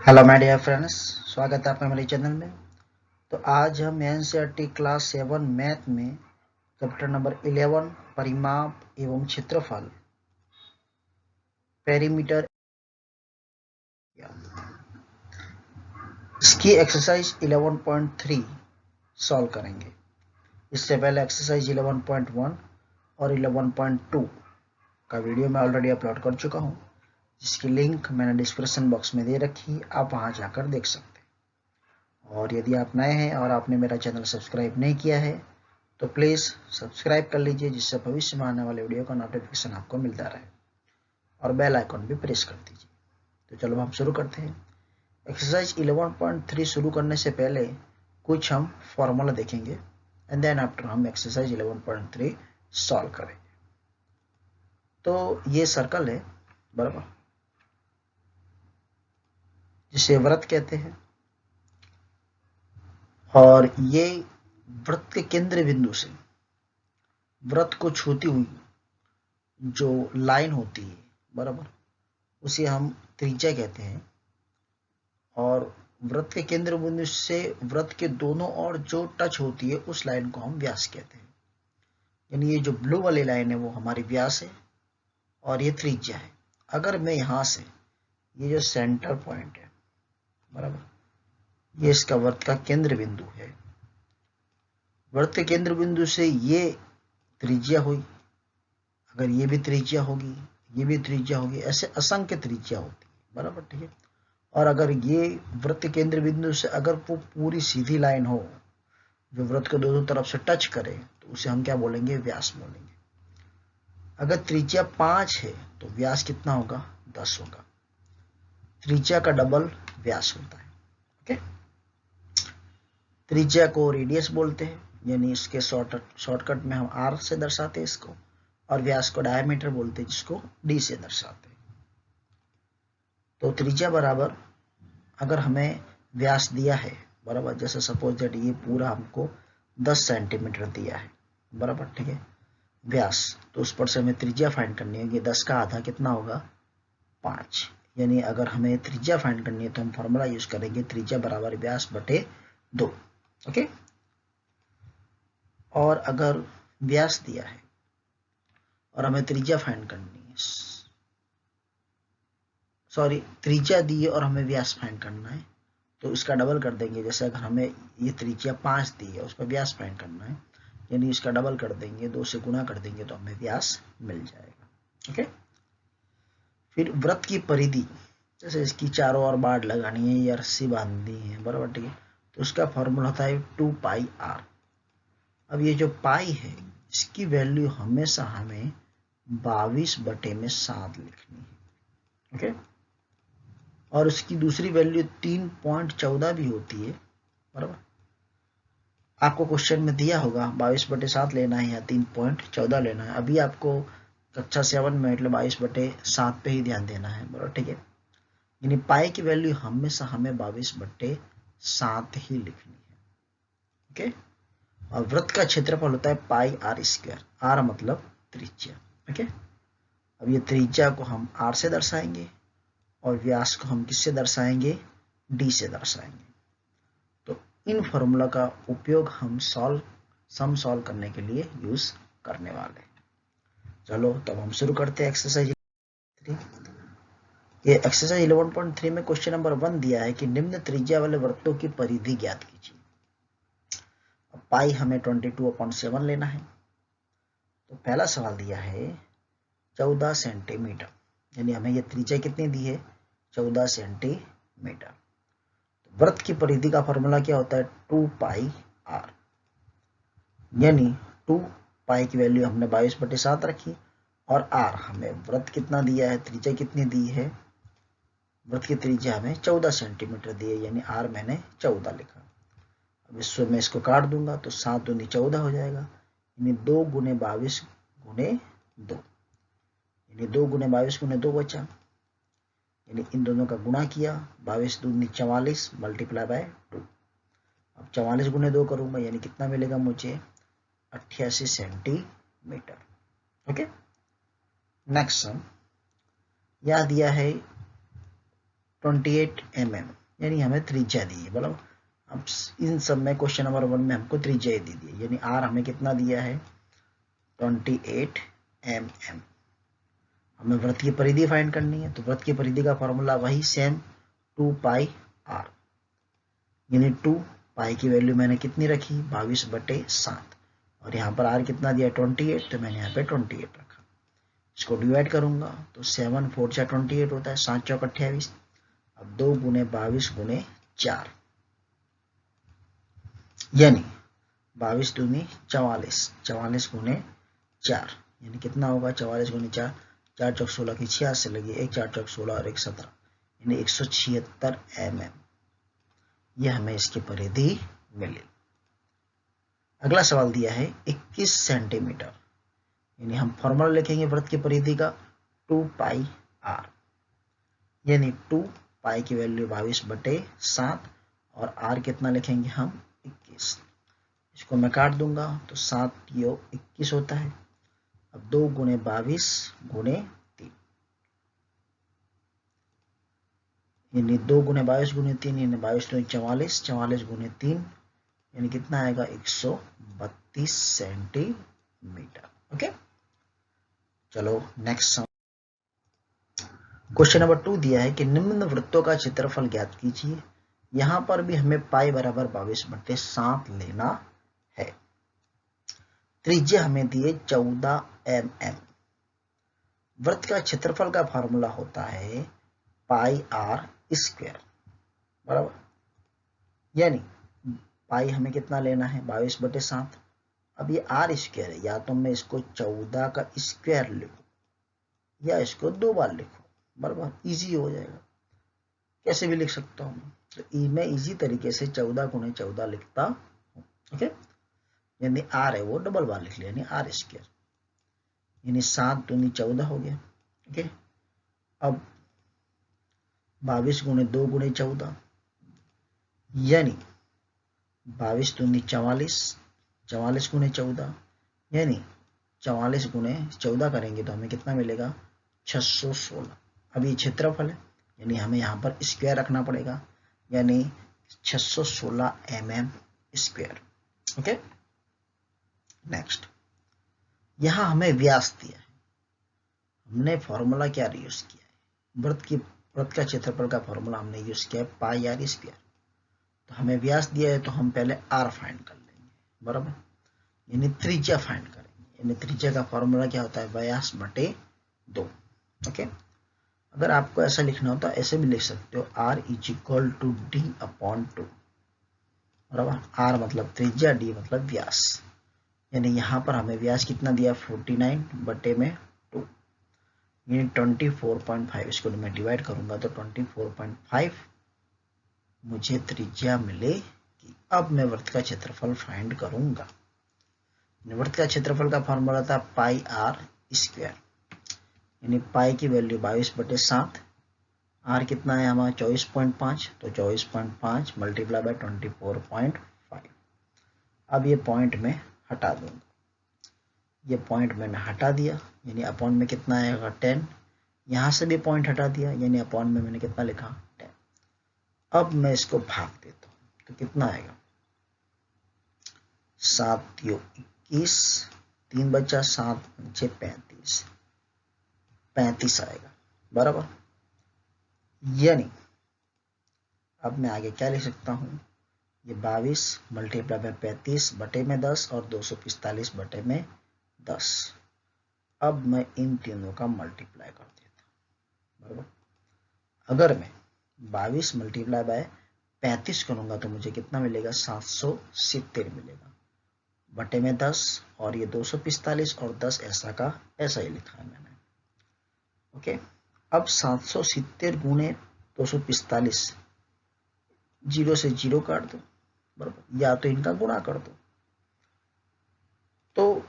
Hello my dear friends, स्वागत है आपका मेरे चैनल में। तो आज हम एनसीईआरटी क्लास 7 मैथ में चैप्टर नंबर 11 परिमाप एवं क्षेत्रफल पेरीमीटर इसकी एक्सरसाइज 11.3 सॉल्व करेंगे। इससे पहले एक्सरसाइज 11.1 और 11.2 का वीडियो मैं ऑलरेडी अपलोड कर चुका हूँ, जिसकी लिंक मैंने डिस्क्रिप्शन बॉक्स में दे रखी है, आप वहाँ जाकर देख सकते हैं। और यदि आप नए हैं और आपने मेरा चैनल सब्सक्राइब नहीं किया है तो प्लीज़ सब्सक्राइब कर लीजिए, जिससे भविष्य में आने वाले वीडियो का नोटिफिकेशन आपको मिलता रहे, और बेल आइकन भी प्रेस कर दीजिए। तो चलो हम शुरू करते हैं। एक्सरसाइज 11.3 शुरू करने से पहले कुछ हम फॉर्मूला देखेंगे एंड देन आफ्टर हम एक्सरसाइज 11.3 सॉल्व करेंगे। तो ये सर्कल है बराबर, जिसे वृत्त कहते हैं, और ये वृत्त के केंद्र बिंदु से वृत्त को छूती हुई जो लाइन होती है बराबर, उसे हम त्रिज्या कहते हैं। और वृत्त के केंद्र बिंदु से वृत्त के दोनों ओर जो टच होती है उस लाइन को हम व्यास कहते हैं। यानी ये जो ब्लू वाली लाइन है वो हमारी व्यास है और ये त्रिज्या है। अगर मैं यहाँ से ये जो सेंटर पॉइंट है बराबर, ये इसका वृत्त का केंद्र बिंदु है। वृत्त के केंद्र बिंदु से ये त्रिज्या हुई, अगर ये भी त्रिज्या होगी, ये भी त्रिज्या होगी, ऐसे असंख्य त्रिज्या होती है बराबर, ठीक है। और अगर ये वृत्त केंद्र बिंदु से अगर वो पूरी सीधी लाइन हो जो वृत्त को दोनों तरफ से टच करे तो उसे हम क्या बोलेंगे, व्यास बोलेंगे। अगर त्रिज्या 5 है तो व्यास कितना होगा, 10 होगा। त्रिज्या का डबल व्यास होता है। ओके, त्रिज्या को रेडियस बोलते हैं, यानी इसके शॉर्टकट में हम आर से दर्शाते हैं इसको, और व्यास को डायमीटर बोलते हैं, जिसको डी से दर्शाते हैं। तो त्रिज्या बराबर, अगर हमें व्यास दिया है बराबर, जैसे सपोज दैट ये पूरा हमको 10 सेंटीमीटर दिया है बराबर, ठीक है, व्यास, तो उस पर से हमें त्रिज्या फाइंड करनी होगी। 10 का आधा कितना होगा, 5। यानी अगर हमें त्रिज्या फाइंड करनी है तो हम फॉर्मूला यूज करेंगे त्रिज्या बराबर व्यास बटे 2। ओके, और अगर व्यास दिया है और हमें त्रिज्या फाइंड करनी है, सॉरी, त्रिज्या दी है और हमें व्यास फाइंड करना है, तो इसका डबल कर देंगे। जैसे अगर हमें ये त्रिज्या 5 दी है, उस पर व्यास फाइंड करना है, यानी इसका डबल कर देंगे, 2 से गुणा कर देंगे तो हमें व्यास मिल जाएगा। ओके, फिर वृत्त की परिधि, जैसे इसकी चारों ओर बाड़ लगानी है या रस्सी बांधनी है बराबर, ठीक है, तो उसका फॉर्मूला होता है 2 पाई आर। अब ये जो पाई है इसकी वैल्यू हमेशा हमें 22/7 लिखनी है। ओके, और उसकी दूसरी वैल्यू 3.14 भी होती है बराबर। आपको क्वेश्चन में दिया होगा 22/7 लेना है या 3.14 लेना है। अभी आपको कक्षा 7 में मतलब 22/7 पे ही ध्यान देना है बराबर, ठीक है। यानी पाई की वैल्यू हमेशा हमें 22/7 ही लिखनी है। ओके, और वृत्त का क्षेत्रफल होता है पाई आर स्क्वायर, आर मतलब त्रिज्या। ओके, अब ये त्रिज्या को हम आर से दर्शाएंगे और व्यास को हम किससे दर्शाएंगे, डी से दर्शाएंगे। तो इन फॉर्मूला का उपयोग हम सम सॉल्व करने के लिए यूज करने वाले हैं। चलो तब हम शुरू करते हैं एक्सरसाइज 3। ये एक्सरसाइज 11.3 में क्वेश्चन नंबर 1 दिया है कि निम्न त्रिज्या वाले वृत्तों की परिधि ज्ञात कीजिए। अब पाई हमें 22/7 लेना है। तो पहला सवाल दिया है 14 सेंटीमीटर, यानी हमें ये त्रिज्या कितनी दी है, 14 सेंटीमीटर। वृत्त की परिधि का फॉर्मूला क्या होता है, 2 पाई आर, यानी 2 पाई की वैल्यू हमने 22/7 रखी, और आर हमें वृत्त कितना दिया है, त्रिज्या कितनी दी है, वृत्त की त्रिज्या हमें 14 सेंटीमीटर दी है, यानी आर मैंने 14 लिखा। अब इससे मैं इसको काट दूंगा तो 7 दूनी 14 हो जाएगा, यानी 2 गुने 22 गुने 2, यानी 2 गुने 22 गुने 2 बचा, यानी इन दोनों का गुणा किया, 22 दूनी 44 मल्टीप्लाई बाय 2। अब 44 गुने 2 करूंगा, यानी कितना मिलेगा मुझे, 88 सेंटीमीटर। ओके, नेक्स्ट सम, यह दिया है 28 mm, यानी हमें त्रिज्या दी है। बराबर, अब इन सब में क्वेश्चन नंबर 1 में हमको त्रिज्या दी है, यानी r हमें कितना दिया है 28 mm। हमें वृत्त की परिधि फाइंड करनी है, तो वृत्त की परिधि का फॉर्मूला वही सेम 2 पाई r, यानी 2 पाई की वैल्यू मैंने कितनी रखी 22/7, और यहाँ पर r कितना दिया 28, तो मैंने यहाँ पे 28 रखा। इसको डिवाइड करूंगा तो 7 4 जा 28 होता है, 7 चौक 28। अब 2 गुने 22 गुने 4, यानी 22 दूनी 44, 44 गुने 4, यानी कितना होगा 44 गुने 4, 4 चौक 16 की 86 लगी, 1 4 चौक 16 और 1 17, यानी 176 mm। ये हमें इसकी परिधि मिली। अगला सवाल दिया है 21 सेंटीमीटर, यानी हम फॉर्मूला लिखेंगे वृत्त की परिधि का 2 पाई r, यानी 2 पाई की वैल्यू 22/7 और r कितना लिखेंगे हम 21। इसको मैं काट दूंगा तो 7 योग 21 होता है। अब 2 गुने 22 गुने 3, यानी 2 गुने 22 गुने 3, यानी 22 तो 44, 44 गुने 3, यानी कितना आएगा 132 सेंटीमीटर। ओके, चलो नेक्स्ट क्वेश्चन नंबर 2 दिया है कि निम्न वृत्तों का क्षेत्रफल ज्ञात कीजिए। यहां पर भी हमें पाई बराबर 22/7 लेना है। त्रिज्या हमें दी है 14 mm। वृत्त का क्षेत्रफल का फॉर्मूला होता है पाई r स्क्वायर, बराबर, यानी पाई हमें कितना लेना है 22/7। अब ये r स्क्वायर है, या तो मैं इसको 14 का स्क्वायर लिखूं या इसको 2 बार लिखूं, बराबर, इजी हो जाएगा, कैसे भी लिख सकता हूं। तो मैं इजी तरीके से 14 गुने 14 लिखता हूं। ओके, यानी r है वो डबल बार लिख लिया, यानी r स्क्वायर, यानी 7 दूनी 14 हो गया। ओके, अब 22 गुने 2 गुने 14, यानी 22 दूनी 44, 44 गुने 14, यानी 44 गुने 14 करेंगे तो हमें कितना मिलेगा 616। अब ये क्षेत्रफल है, यानी हमें यहाँ पर स्क्वायर रखना पड़ेगा, यानी 616 mm स्क्वायर। ओके, नेक्स्ट, यहां हमें व्यास दिया है, हमने फॉर्मूला क्या यूज किया है, वृत्त का क्षेत्रफल का फॉर्मूला हमने यूज किया है पाई r स्क्वायर। तो हमें व्यास दिया है तो हम पहले r फाइंड कर लेंगे, बराबर, यानी त्रिज्या फाइंड करेंगे, यानी त्रिज्या का फॉर्मूला क्या होता है व्यास बटे 2। ओके, अगर आपको ऐसा लिखना हो तो ऐसे भी लिख सकते हो r = d/2, बराबर, r मतलब त्रिज्या, d मतलब व्यास, यानी यहाँ पर हमें व्यास कितना दिया 49/2, यानी 24.5। इसको मैं डिवाइड करूंगा तो 24.5 मुझे त्रिज्या मिलेगी। अब मैं वृत्त का क्षेत्रफल फाइंड करूंगा। वृत्त का क्षेत्रफल का फॉर्मूला था पाई r स्क्वायर, यानी पाई की वैल्यू 22/7, r कितना है हमारा 24.5, तो 24.5 मल्टीप्लाई बाय 24.5। अब ये पॉइंट में हटा दूंगा, ये पॉइंट मैंने हटा दिया, यानी अपॉन में कितना आएगा 10, यहां से भी पॉइंट हटा दिया, यानी अपॉन में मैंने कितना लिखा 10। अब मैं इसको भाग देता हूं तो कितना आएगा 7 योग 21, 3 बचा 7 5 35, 35 आएगा, बराबर, यानी अब मैं आगे क्या लिख सकता हूं, ये 22 मल्टीप्लाई बाय 35 बटे में 10 और 245 बटे में 10। अब मैं इन तीनों का मल्टीप्लाई कर देता हूं, बराबर, अगर मैं 22 मल्टीप्लाई बाय 35 करूंगा तो मुझे कितना मिलेगा 770 मिलेगा, बटे में 10 और ये 245 और 10 ऐसा का ऐसा ही लिखा है मैंने। ओके, अब 770 गुने 245, 0 से 0 काट दो, बराबर, या तो इनका गुणा कर दो। तो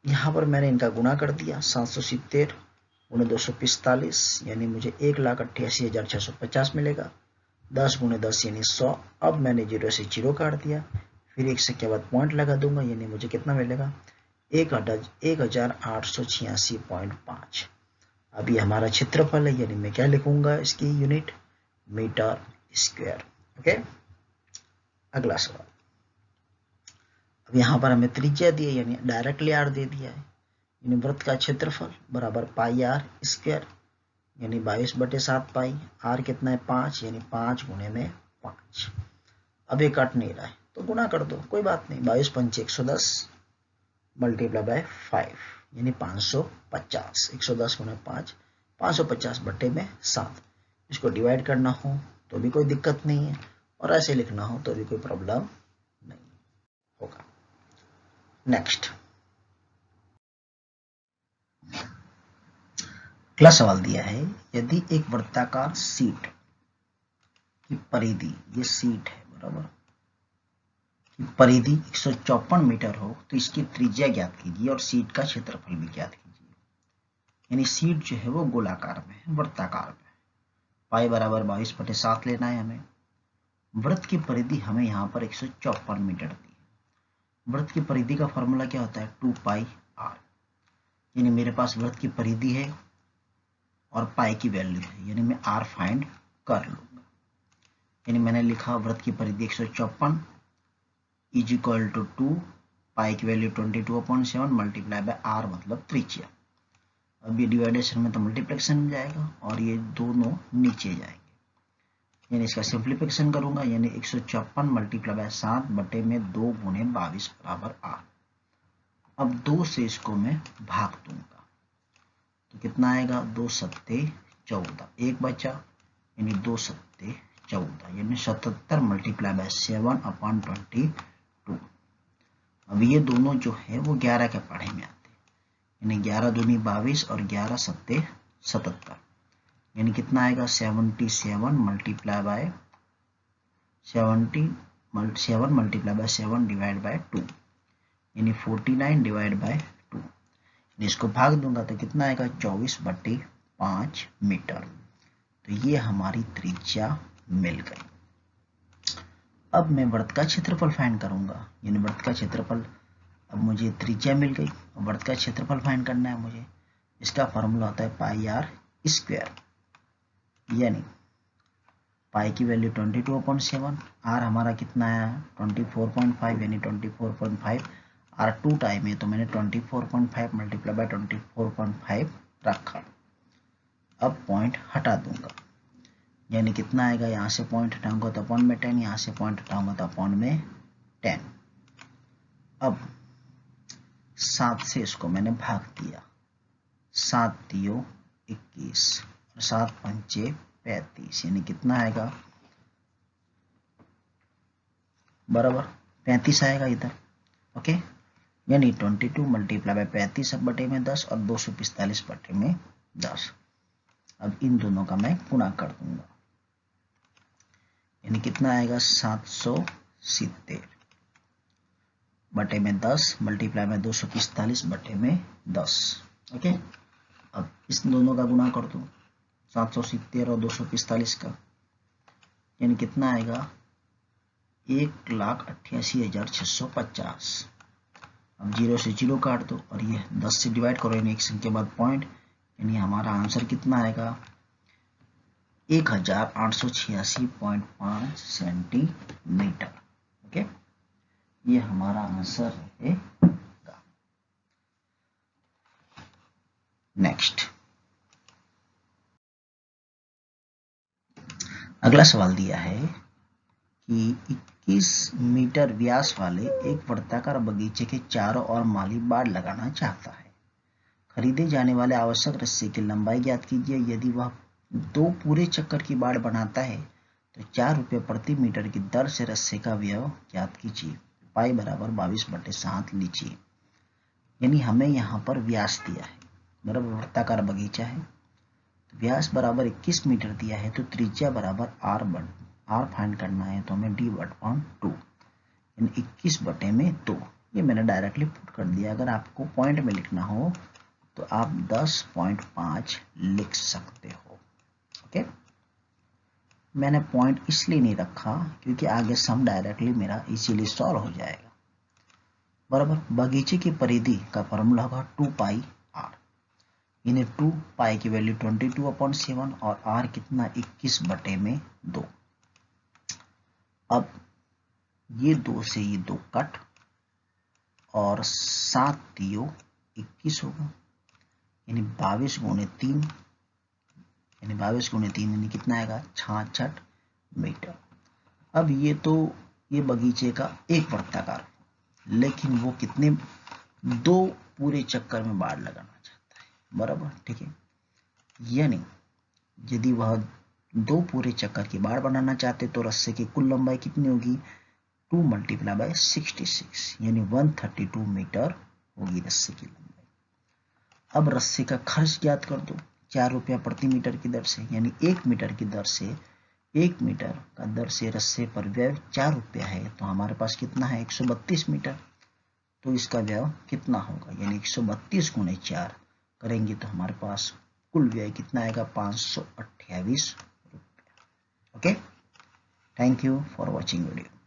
यहां पर मैंने इनका गुणा कर दिया, 770 गुने 245, यानी मुझे 1,88,650 मिलेगा, 10 गुने 10 यानी 100। अब मैंने 0 से 0 काट दिया, फिर 1 से के बाद पॉइंट लगा दूंगा, यानी मुझे कितना मिलेगा 1886.5। अब ये हमारा क्षेत्रफल है, यानी मैं क्या लिखूंगा इसकी यूनिट मीटर स्क्वायर। ओके, अगला सवाल। अब यहाँ पर हमें त्रिज्या दी है, यानी डायरेक्टली आर दे दिया है, यानी वृत्त का क्षेत्रफल बराबर पाई आर स्क्वायर, यानी 22/7 पाई। आर कितना है 5, यानी 5 गुणे में 5। अब ये कट नहीं रहा है तो गुणा कर दो, कोई बात नहीं। 22 पंचे 110 मल्टीप्लाई बाय 5, यानी 550। 110 गुणे 5, 550/7। इसको डिवाइड करना हो तो भी कोई दिक्कत नहीं है, और ऐसे लिखना हो तो भी कोई प्रॉब्लम नहीं होगा। नेक्स्ट अगला सवाल दिया है, यदि एक वृत्ताकार शीट की परिधि, ये शीट है बराबर, की परिधि 154 मीटर हो तो इसकी त्रिज्या ज्ञात कीजिए और शीट का क्षेत्रफल भी ज्ञात कीजिए। यानी शीट जो है वो गोलाकार में है, वृत्ताकार में। पाई बराबर 22/7 लेना है हमें। वृत्त की परिधि हमें यहाँ पर 154 मीटर दी है। वृत्त की परिधि का फॉर्मूला क्या होता है 2 पाई आर। यानी मेरे पास वृत्त की परिधि है और पाई की वैल्यू है, यानी मैं आर फाइंड कर लूंगा। यानी मैंने लिखा वृत्त की परिधि 154 इज इक्वल टू 2, पाई की वैल्यू 22/7 मल्टीप्लाई बाय आर मतलब त्रिज्या। अब ये डिवाइडेशन में तो मल्टीप्लिकेशन में जाएगा और ये दोनों नीचे जाएंगे, यानी इसका सिंप्लीफिकेशन करूंगा, यानी 154 मल्टीप्लाई बाय 7 बटे में 2 गुणे 22 बराबर 8। अब 2 से इसको मैं भाग दूंगा तो कितना आएगा 2 सत्ते 14, एक बचा, यानी 2 सत्ते 14, यानी 77 मल्टीप्लाई बाय 7/22। अब ये दोनों जो है वो 11 के पढ़े में आते हैं, यानी 11 दूनी 22 और 11 सत्ते 77, यानी कितना आएगा 77 मल्टीप्लाई बाय 7 डिवाइड बाय 2, यानी 49 डिवाइड बाय 2। इसको भाग दूंगा तो कितना आएगा 24/5 मीटर। तो ये हमारी त्रिज्या मिल गई। अब मैं वृत्त का क्षेत्रफल फाइंड करूंगा, यानी वृत्त का क्षेत्रफल, अब मुझे त्रिज्या मिल गई, वृत्त का क्षेत्रफल फाइंड करना है मुझे। इसका फॉर्मूला होता है पाई आर स्क्वायर, यानी पाई की वैल्यू 22/7, आर हमारा कितना आया 24.5, यानी 24.5, आर 2 टाइम है तो मैंने 24.5 मल्टीप्लाई बाय 24.5 रखा। अब पॉइंट हटा दूंगा, यानी कितना आएगा, यहाँ से पॉइंट हटाऊंगा तो अपॉन में 10, यहाँ से पॉइंट हटाऊंगा तो अपॉन में 10। अब 7 से इसको मैंने भाग दिया, 7 दियो 21 और 7 पंचे 35, यानी कितना आएगा बराबर 35 आएगा इधर। ओके, यानी 22 मल्टीप्लाई बाय 35 बटे में 10 और 245 बटे में 10। अब इन दोनों का मैं गुणा कर दूंगा, यानी कितना आएगा 770 बटे में 10 मल्टीप्लाई में 245 बटे में 10। ओके, अब इस दोनों का गुणा कर दो 770 और 245 का, यानी कितना आएगा 1,88,650। अब 0 से 0 काट दो और ये 10 से डिवाइड करो, यानी एक संख्या बाद पॉइंट, यानी हमारा आंसर कितना आएगा 1886.5 सेंटीमीटर। ओके, ये हमारा आंसर है। नेक्स्ट अगला सवाल दिया है कि 21 मीटर व्यास वाले एक वर्ताकार बगीचे के चारों ओर माली बाड़ लगाना चाहता है। खरीदे जाने वाले आवश्यक रस्सी की लंबाई ज्ञात कीजिए। यदि वह 2 पूरे चक्कर की बाड़ बनाता है तो 4 रुपये प्रति मीटर की दर से रस्सी का व्यय ज्ञात कीजिए। पाई बराबर 22/7 लीजिए। यानी हमें यहाँ पर व्यास दिया है, बराबर वृत्ताकार बगीचा है, तो व्यास बराबर 21 मीटर दिया है, तो त्रिज्या बराबर आर फाइंड करना है तो हमें d/2 यानी 21/2। ये मैंने डायरेक्टली पुट कर दिया। अगर आपको पॉइंट में लिखना हो तो आप 10.5 लिख सकते हो। ओके, मैंने पॉइंट इसलिए नहीं रखा क्योंकि आगे सम डायरेक्टली मेरा इजीली सॉल्व हो जाएगा। बराबर बगीचे की परिधि का फॉर्मूला होगा 2 पाई आर। यानी 2 पाई की वैल्यू 22/7 और r कितना 21/2। अब ये 2 से ये 2 कट और 7 दियो 21 होगा, यानी 22 गुणे 3 यानी 22 गुणे 3 यानी कितना आएगा 66 मीटर। अब ये बगीचे का एक वृत्ताकार, लेकिन वो कितने 2 पूरे चक्कर में बाड़ लगाना चाहता है, बराबर, ठीक है। यानी यदि वह 2 पूरे चक्कर की बाड़ बनाना चाहते तो रस्से की कुल लंबाई कितनी होगी 2 × 66 यानी 132 मीटर होगी रस्से की लंबाई। अब रस्से का खर्च ज्ञात कर दो 4 रुपया प्रति मीटर की दर से, यानी 1 मीटर की दर से 1 मीटर का दर से रस्से पर व्यय 4 रुपया है, तो हमारे पास कितना है 132 मीटर। तो इसका व्यय कितना होगा, यानी 132 गुणे 4 करेंगे तो हमारे पास कुल व्यय कितना आएगा 528 रुपया। Okay, thank you for watching video.